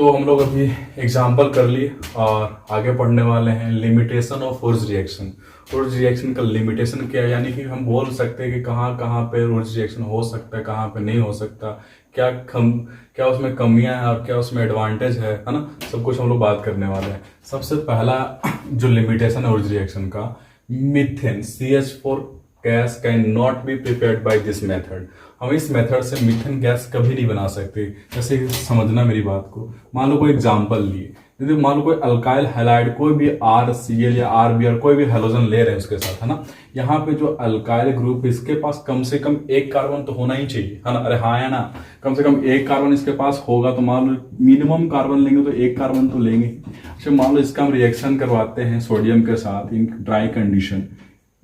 तो हम लोग अभी एग्जाम्पल कर लिए और आगे पढ़ने वाले हैं लिमिटेशन ऑफ वुर्ज रिएक्शन। वुर्ज रिएक्शन का लिमिटेशन क्या है, यानी कि हम बोल सकते हैं कि कहाँ कहाँ पे वुर्ज रिएक्शन हो सकता है, कहाँ पे नहीं हो सकता, क्या उसमें कमियां हैं और क्या उसमें एडवांटेज है ना। सब कुछ हम लोग बात करने वाले हैं। सबसे पहला जो लिमिटेशन है वुर्ज रिएक्शन का, methane CH4 gas can not be prepared by this method. हम इस मेथड से मीथेन गैस कभी नहीं बना सकते। जैसे कि समझना मेरी बात को, मान लो कोई एग्जांपल लिए, यदि मान लो कोई अल्काइल हैलाइड कोई भी RCl या RBr कोई भी हेलोजन ले रहे हैं उसके साथ, है ना। यहाँ पे जो अल्काइल ग्रुप इसके पास कम से कम एक कार्बन तो होना ही चाहिए, है ना। अरे हाँ या ना, कम से कम एक कार्बन इसके पास होगा। तो मान लो मिनिमम कार्बन लेंगे तो एक कार्बन तो लेंगे। अच्छा, मान लो इसका हम रिएक्शन करवाते हैं सोडियम के साथ in dry condition,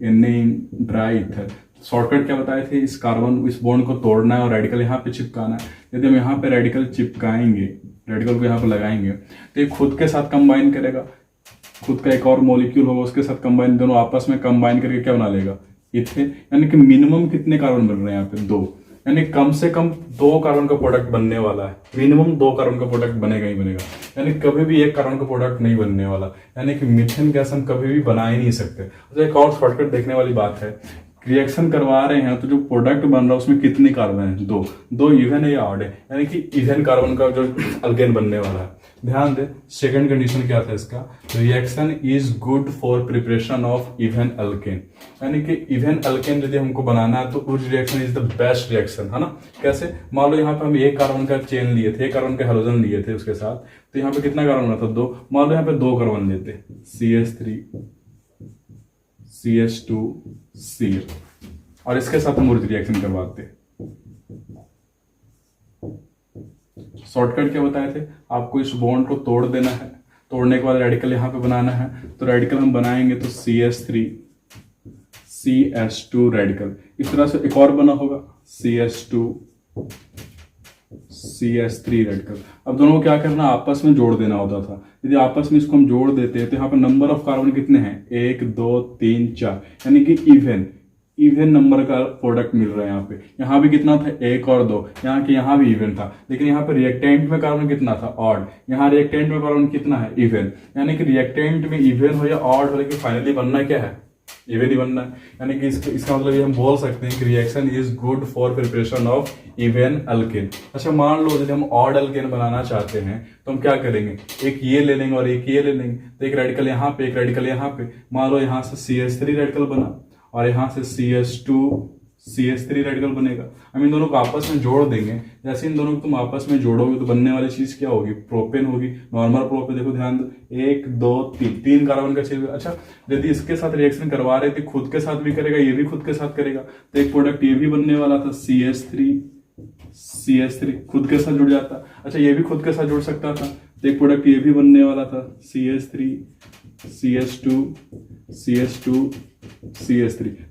in dry ether. Shortcut क्या बताए थे, इस कार्बन इस बॉन्ड को तोड़ना है और रेडिकल यहाँ पे चिपकाना है। यदि हम यहाँ पे रेडिकल चिपकाएंगे, रेडिकल को यहाँ पे लगाएंगे, तो ये खुद के साथ कंबाइन करेगा, खुद का एक और मॉलिक्यूल होगा उसके साथ कंबाइन, दोनों आपस में कंबाइन करके क्या बना लेगा, इथेन। यानी कि मिनिमम कितने कार्बन बन रहे हैं यहाँ पे, 2। यानी कम से कम 2 कार्बन का प्रोडक्ट बनने वाला है। मिनिमम 2 कार्बन का प्रोडक्ट बनेगा ही बनेगा। यानी कभी भी एक कार्बन का प्रोडक्ट नहीं बनने वाला। यानी कि मीथेन गैस हम कभी भी बना ही नहीं सकते। तो एक और शॉर्टकट देखने वाली बात है, रिएक्शन करवा रहे हैं तो जो प्रोडक्ट बन रहा है उसमें कितने कार्बन है, 2 इवन है या ऑड है। यानी कि इवन कार्बन का जो अल्केन बनने वाला है। ध्यान दे, सेकंड कंडीशन क्या था इसका, reaction is good for preparation of even alkane. यानी कि इवन अल्केन यदि हमको बनाना है तो उस reaction is the best reaction, है ना। कैसे, मान लो यहाँ पे हम एक कार्बन का चेन लिए थे, एक कार्बन के हेलोजन लिए थे उसके साथ, तो यहाँ पे कितना कार्बन बना था, 2। मान लो यहाँ पे 2 कार्बन लेते, CH3 CH2 Cl, और इसके साथ हम रिएक्शन करवाते। शॉर्टकट क्या बताए थे आपको, इस बॉन्ड को तोड़ देना है, तोड़ने के बाद रेडिकल यहाँ पे बनाना है। तो रेडिकल हम बनाएंगे तो CH3 CH2 रेडिकल, इस तरह से एक और बना होगा CH2 CH3 रेडिकल। अब दोनों को क्या करना, आपस में जोड़ देना होता था। यदि आपस में इसको हम जोड़ देते हैं तो यहाँ पे नंबर ऑफ कार्बन कितने हैं, 1 2 3 4, यानी कि इवन नंबर का प्रोडक्ट मिल रहा है। यहाँ भी कितना था, 1 और 2, यहाँ भी इवन था। लेकिन यहाँ पे रिएक्टेंट में कार्बन कितना था, ऑड। यहाँ रिएक्टेंट में कार्बन कितना है, इवन। यानी कि रिएक्टेंट में इवन हो या ऑड हो, लेकिन फाइनली बनना क्या है, इवन ही बनना है। यानी कि इसका मतलब ये हम बोल सकते हैं कि reaction is good for preparation of even alkane. अच्छा, मान लो यदि हम ऑड अल्केन बनाना चाहते हैं तो हम क्या करेंगे, एक ये ले लेंगे और एक ये ले लेंगे। तो एक रेडिकल यहाँ पे, एक रेडिकल यहाँ पे। मान लो यहाँ से CH3 रेडिकल बना और यहाँ से CH2 CH3 रेडिकल बनेगा। हम इन दोनों को आपस में जोड़ देंगे। जैसे इन दोनों को तुम आपस में जोड़ोगे तो बनने वाली चीज क्या होगी, प्रोपेन होगी। नॉर्मल प्रोपेन, देखो ध्यान दो, 1 2 3 कार्बन का चाहिए। अच्छा, यदि इसके साथ रिएक्शन करवा रहे थे, खुद के साथ भी करेगा, ये भी खुद के साथ करेगा, तो एक प्रोडक्ट ये भी बनने वाला था CH3 खुद के साथ जुड़ जाता। अच्छा, ये भी खुद के साथ जुड़ सकता था, तो एक प्रोडक्ट ये भी बनने वाला था CH3 CH2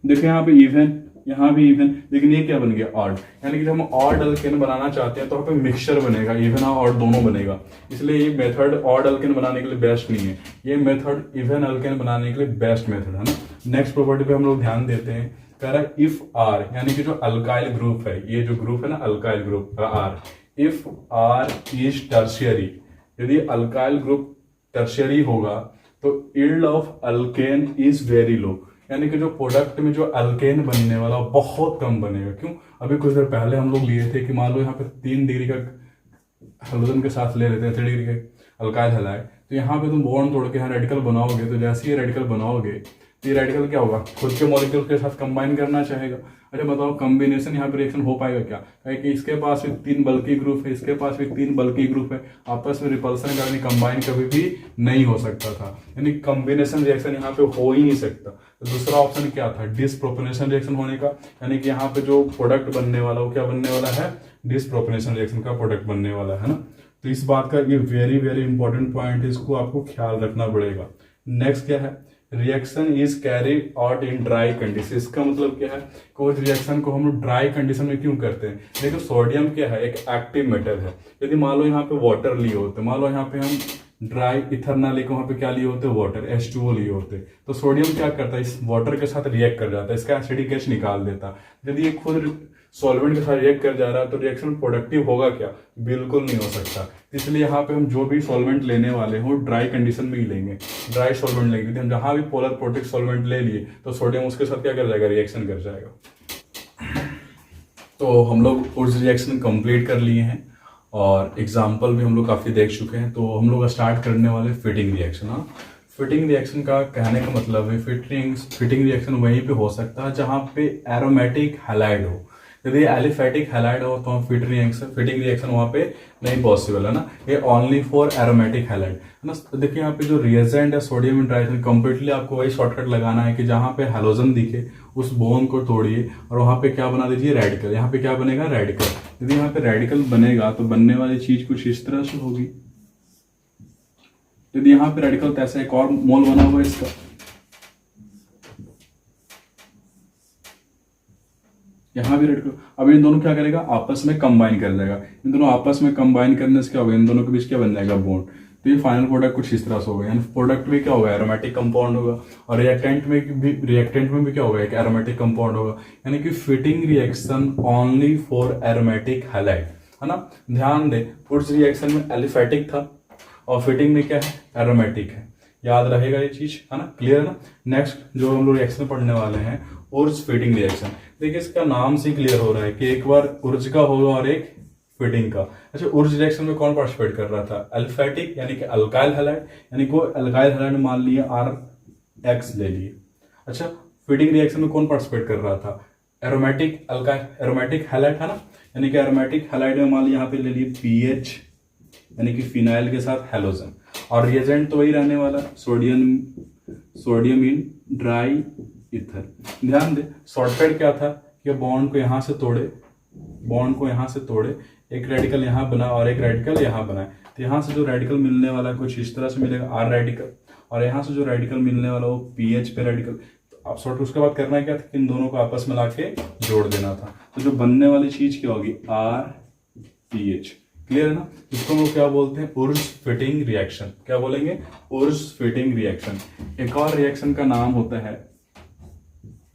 देखो यहाँ पे इवन, यहाँ भी इवन, लेकिन ये क्या बन गया, ऑड। यानी कि जब हम ऑड अल्केन बनाना चाहते हैं तो यहाँ पे मिक्सचर बनेगा, इवन और ऑड दोनों बनेगा। इसलिए ये मेथड ऑड अल्केन बनाने के लिए बेस्ट नहीं है, ये मेथड इवन अल्केन बनाने के लिए बेस्ट मेथड है ना। नेक्स्ट प्रॉपर्टी पे हम लोग ध्यान देते हैं, कह रहा है इफ R, यानी कि जो अल्काइल ग्रुप है, ये जो ग्रुप है ना alkyl group R, if R is tertiary, यदि अल्काइल ग्रुप टर्शियरी होगा तो yield of alkane is very low. यानी कि जो प्रोडक्ट में जो अल्केन बनने वाला बहुत कम बनेगा। क्यों, अभी कुछ देर पहले हम लोग लिए थे कि मान लो यहाँ पे 3 डिग्री का हेलोजन के साथ ले लेते हैं, 3 डिग्री के अल्काइल हैलाइड, तो यहाँ पे तुम बॉन्ड तोड़ के यहाँ रेडिकल बनाओगे, तो जैसे ही रेडिकल बनाओगे तो ये रेडिकल क्या होगा, खुद के मॉलिक्यूल के साथ कंबाइन करना चाहेगा। अच्छा बताओ, कॉम्बिनेशन यहाँ पे रिएक्शन हो पाएगा क्या, कि इसके पास भी 3 बल्कि ग्रुप है, इसके पास भी 3 बल्कि ग्रुप है, आपस में रिपल्सन करने कंबाइन कभी भी नहीं हो सकता था। यानी कॉम्बिनेशन रिएक्शन यहाँ पे हो ही नहीं सकता। तो दूसरा ऑप्शन क्या था, डिसप्रोपोर्शनल रिएक्शन होने का। यानी कि यहाँ पे जो प्रोडक्ट बनने वाला वो क्या बनने वाला है, डिसप्रोपोर्शनल रिएक्शन का प्रोडक्ट बनने वाला है ना। तो इस बात का ये वेरी वेरी इंपॉर्टेंट पॉइंट है, इसको आपको ख्याल रखना पड़ेगा। नेक्स्ट क्या है, reaction is carried out in dry condition. इसका मतलब क्या है, कुछ रिएक्शन को हम लोग ड्राई कंडीशन में क्यों करते हैं, देखो सोडियम क्या है, एक एक्टिव मेटल है। यदि मान लो यहाँ पे वाटर लिए होते, मान लो यहाँ पे हम ड्राई इथर ना लेकर वहां पे क्या लिए होते, वाटर H2O लिए होते, तो सोडियम क्या करता है, इस वाटर के साथ रिएक्ट कर जाता है, इसका एसिडिक गैस निकाल देता। यदि ये खुद सॉल्वेंट के साथ रिएक्ट कर जा रहा है तो रिएक्शन प्रोडक्टिव होगा क्या? बिल्कुल नहीं हो सकता। इसलिए यहाँ पे हम जो भी सॉल्वेंट लेने वाले हैं वो ड्राई कंडीशन में ही लेंगे, ड्राई सॉल्वेंट लेंगे। यदि हम जहाँ भी पोलर प्रोटिक सॉल्वेंट ले लिए तो सोडियम उसके साथ क्या कर जाएगा? रिएक्शन कर जाएगा। तो हम लोग उस रिएक्शन कंप्लीट कर लिए हैं और एग्जाम्पल भी हम लोग काफ़ी देख चुके हैं। तो हम लोग स्टार्ट करने वाले फिटिंग रिएक्शन। हाँ, फिटिंग रिएक्शन का कहने का मतलब है फिटिंग रिएक्शन वहीं पे हो सकता है जहाँ पे एरोमेटिक हैलाइड हो। यदि एलिफेटिक हैलाइड हो तो हम फिटिंग रिएक्शन वहाँ पे नहीं पॉसिबल है ना, ये ओनली फॉर एरोमेटिक हैलाइड है ना। तो देखिए यहाँ पे जो रिएजेंट है सोडियम ट्राइथाइल, कंप्लीटली आपको वही शॉर्टकट लगाना है कि जहाँ पे हैलोजन दिखे उस बोन को तोड़िए और वहाँ पे क्या बना दीजिए? रेडिकल। यहाँ पे क्या बनेगा? रेडिकल। यदि यहाँ पे रेडिकल बनेगा तो बनने वाली चीज कुछ इस तरह से होगी। यदि यहाँ पे रेडिकल तो ऐसा एक और मोल बना हुआ है इसका, यहाँ भी रेडिकल। अब इन दोनों क्या करेगा? आपस में कंबाइन कर लेगा। इन दोनों आपस में कंबाइन करने से क्या होगा? इन दोनों के बीच क्या बन जाएगा? बॉन्ड। तो ये फाइनल प्रोडक्ट कुछ इस तरह से होगा, यानी प्रोडक्ट भी क्या होगा? एरोमेटिक कंपाउंड होगा। और रिएक्टेंट में भी क्या होगा? एक एरोमेटिक कंपाउंड होगा। यानी कि fitting reaction only for aromatic halide, है ना। ध्यान दे, उस रिएक्शन में एलिफेटिक था और फिटिंग में क्या है? एरोमेटिक है। याद रहेगा ये चीज, है ना, क्लियर है ना। नेक्स्ट जो हम लोग रिएक्शन पढ़ने वाले हैं उर्ज फिटिंग रिएक्शन। देखिए इसका नाम से क्लियर हो रहा है कि एक बार उर्ज का होगा और एक फिटिंग का। अच्छा, उर्ज रिएक्शन में कौन पार्टिसिपेट कर रहा था? एल्फेटिक यानी कि अल्काइल हैलाइड, यानी को अल्काइल हैलाइड मान लिए RX ले लिए। अच्छा, फिटिंग रिएक्शन में कौन पार्टिसिपेट कर रहा था? एरोमेटिक हैलाइड, है ना, यानी कि एरोमेटिक हैलाइड में मान लिया यहाँ पे ले लिए PH यानी कि फिनाइल के साथ हैलोजन। और रिएजेंट तो वही रहने वाला, सोडियम इन ड्राई ईथर। ध्यान दे, शॉर्टकट क्या था कि बॉन्ड को यहां से तोड़े, एक रेडिकल यहां बना और एक रेडिकल यहां बना। तो यहां से जो रेडिकल मिलने वाला है कुछ इस तरह से मिलेगा, R रेडिकल, और यहां से जो रेडिकल मिलने वाला वो PH पे रेडिकल। तो अब शॉर्ट उसके बाद करना क्या था कि इन दोनों को आपस में लाके जोड़ देना था। तो जो बनने वाली चीज क्या होगी? RPH। क्लियर है ना। इसको हम लोग क्या बोलते हैं? उर्ज फिटिंग रिएक्शन। क्या बोलेंगे? उर्ज फिटिंग रिएक्शन। एक और रिएक्शन का नाम होता है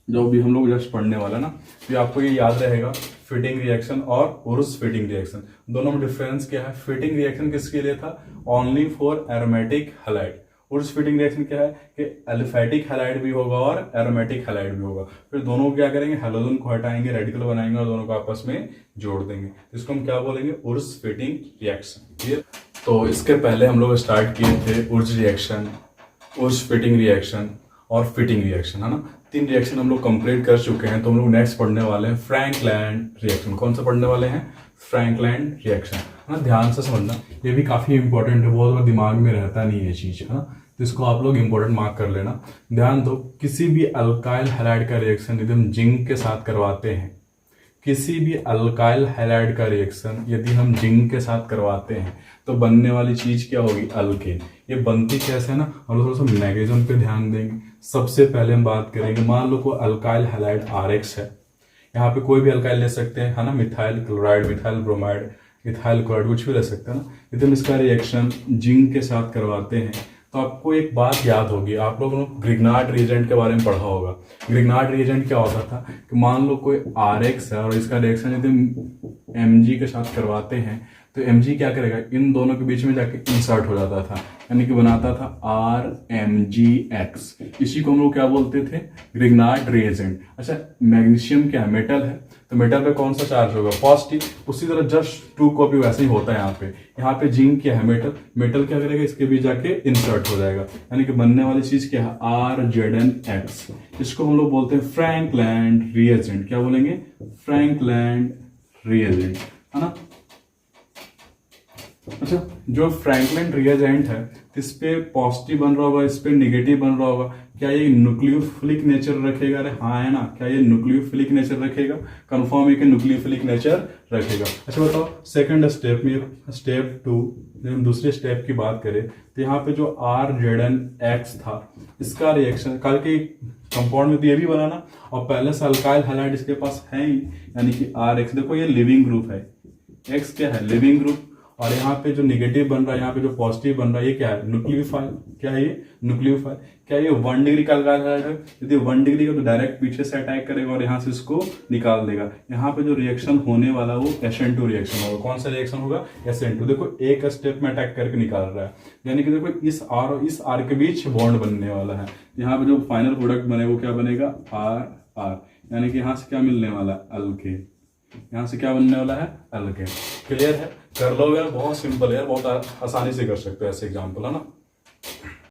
जो भी हम लोग जस्ट पढ़ने वाला ना, तो आपको ये याद रहेगा, फिटिंग रिएक्शन और उर्ज फिटिंग रिएक्शन दोनों में डिफरेंस क्या है? फिटिंग रिएक्शन किसके लिए था? Only for aromatic halide. Urja fitting reaction क्या है कि एलिफेटिक हैलाइड भी होगा और एरोमेटिक हैलाइड भी होगा। फिर दोनों को क्या करेंगे? हैलोजन को हटाएंगे, रेडिकल बनाएंगे और दोनों को आपस में जोड़ देंगे। इसको हम क्या बोलेंगे? उर्ज फिटिंग रिएक्शन। क्लियर। तो इसके पहले हम लोग स्टार्ट किए थे उर्ज रिएक्शन, उर्ज फिटिंग रिएक्शन और फिटिंग रिएक्शन, है ना। 3 रिएक्शन हम लोग कंप्लीट कर चुके हैं। तो हम लोग नेक्स्ट पढ़ने वाले हैं फ्रैंकलैंड रिएक्शन। कौन सा पढ़ने वाले हैं? फ्रैंकलैंड रिएक्शन, है ना। ध्यान से समझना, ये भी काफी इंपॉर्टेंट है, बहुत बार दिमाग में रहता नहीं ये चीज, है ना। तो इसको आप लोग इंपॉर्टेंट मार्क कर लेना। ध्यान दो, किसी भी अल्काइल हैलाइड का रिएक्शन यदि हम जिंक के साथ करवाते हैं, किसी भी अल्काइल हैलाइड का रिएक्शन यदि हम जिंक के साथ करवाते हैं तो बनने वाली चीज क्या होगी? अल्केन। ये बनती कैसे है ना, हम थोड़ा सा मैग्नीशियम पे ध्यान देंगे। सबसे पहले हम बात करेंगे, मान लो कोई अल्काइल हैलाइड RX है, यहाँ पे कोई भी अल्काइल ले सकते हैं, है ना, methyl chloride, methyl bromide, methyl chloride, कुछ भी ले सकते हैं ना। यदि हम इसका रिएक्शन जिंक के साथ करवाते हैं तो आपको एक बात याद होगी, आप लोगों ने ग्रिग्नार्ड रिएजेंट के बारे में पढ़ा होगा। ग्रिग्नार्ड रिएजेंट क्या होता था कि मान लो कोई RX है और इसका रिएक्शन यदि Mg के साथ करवाते हैं तो Mg क्या करेगा? इन दोनों के बीच में जाके इंसर्ट हो जाता था, यानी कि बनाता था RMgX। इसी को हम लोग क्या बोलते थे? Grignard reagent. अच्छा, मैग्नीशियम क्या है? मेटल है, तो मेटल पे कौन सा चार्ज होगा? पॉजिटिव। उसी तरह जस्ट 2 कॉपी वैसे ही होता है यहाँ पे जिंक क्या है? मेटल क्या करेगा? इसके बीच जाके इंसर्ट हो जाएगा, यानी कि बनने वाली चीज क्या है? RZnX। इसको हम लोग बोलते हैं फ्रैंकलैंड रिएजेंट। क्या बोलेंगे? फ्रैंकलैंड रिएजेंट, है ना। अच्छा, जो फ्रैंकलैंड रिएजेंट है इस पे पॉजिटिव बन रहा होगा, इस पे नेगेटिव बन रहा होगा, क्या ये न्यूक्लियोफिलिक नेचर रखेगा? अरे हाँ, है ना। क्या ये न्यूक्लियोफिलिक नेचर रखेगा? कंफर्म है कि न्यूक्लियोफिलिक नेचर रखेगा। अच्छा बताओ, सेकंड स्टेप में, स्टेप 2, जब हम दूसरे स्टेप की बात करें तो यहाँ पे जो RZnX था इसका रिएक्शन कल के कंपाउंड में तो ये भी बनाना, और पहले से अल्काइल हैलाइड इसके पास है ही, यानी कि RX। देखो ये लिविंग ग्रुप है, X क्या है? लिविंग ग्रुप, और यहाँ पे जो निगेटिव बन रहा है, यहाँ पे जो पॉजिटिव बन रहा है, ये क्या है? न्यूक्लियोफाइल। क्या है ये? न्यूक्लियोफाइल। क्या ये 1 डिग्री का कार्बोहाइड्रेट है? यदि 1 डिग्री का तो डायरेक्ट पीछे से अटैक करेगा और यहाँ से इसको निकाल देगा। यहाँ पे जो रिएक्शन होने वाला वो SN2 रिएक्शन होगा। कौन सा रिएक्शन होगा? SN2। देखो एक स्टेप में अटैक करके निकाल रहा है, यानी कि देखो इस R और इस R के बीच बॉन्ड बनने वाला है। यहाँ पे जो फाइनल प्रोडक्ट बनेगा वो क्या बनेगा? R, यानी कि यहाँ से क्या मिलने वाला है? अल्केन। यहाँ से क्या बनने वाला है? अल्केन। क्लियर है? कर लो यार, बहुत सिंपल है यार, बहुत आसानी से कर सकते हो ऐसे एग्जाम्पल, है ना।